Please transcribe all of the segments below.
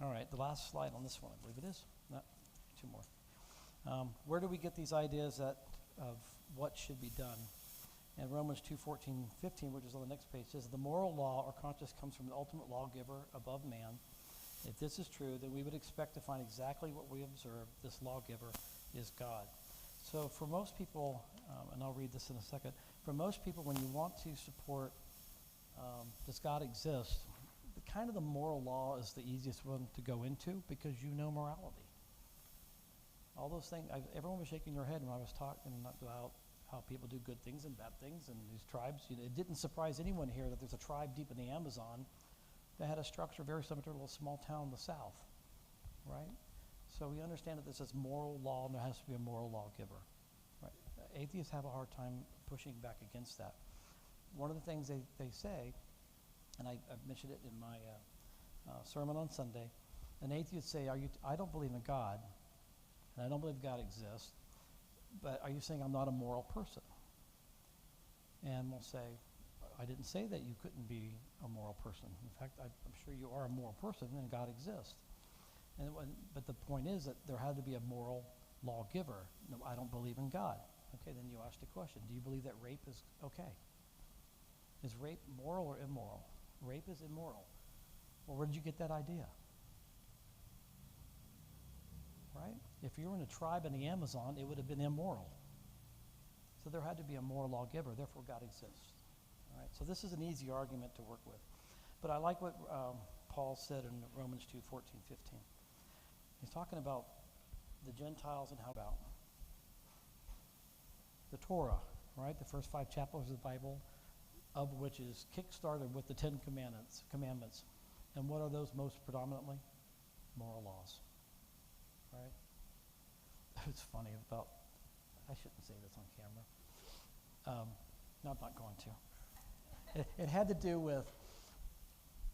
All right, the last slide on this one, I believe it is. No, two more. Where do we get these ideas of what should be done? And Romans 2:14-15, which is on the next page, says, the moral law or conscience comes from the ultimate lawgiver above man. If this is true, then we would expect to find exactly what we observe. This lawgiver is God. So for most people, and I'll read this in a second, for most people, when you want to support, does God exist, the moral law is the easiest one to go into because you know morality. All those things, everyone was shaking their head when I was talking about how people do good things and bad things, and these tribes. It didn't surprise anyone here that there's a tribe deep in the Amazon that had a structure very similar to a little small town in the south, right? So we understand that this is moral law, and there has to be a moral lawgiver, right? Atheists have a hard time pushing back against that. One of the things they say, and I mentioned it in my sermon on Sunday, an atheist say, I don't believe in God, and I don't believe God exists, but are you saying I'm not a moral person? And we'll say, I didn't say that you couldn't be a moral person. In fact, I'm sure you are a moral person and God exists. But the point is that there had to be a moral lawgiver. No, I don't believe in God. Okay, then you ask the question, do you believe that rape is okay? Is rape moral or immoral? Rape is immoral. Well, where did you get that idea? Right? If you were in a tribe in the Amazon, it would have been immoral. So there had to be a moral lawgiver, therefore God exists. All right? So this is an easy argument to work with. But I like what Paul said in Romans 2:14-15. He's talking about the Gentiles and how about the Torah, right? The first 5 chapters of the Bible, of which is kick-started with the 10 commandments. And what are those most predominantly? Moral laws. Right? It's funny about, I shouldn't say this on camera. No, I'm not going to. It had to do with,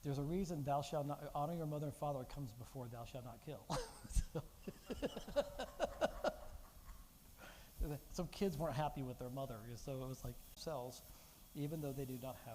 there's a reason thou shalt not, honor your mother and father comes before thou shalt not kill. Some kids weren't happy with their mother, so it was like cells, even though they do not have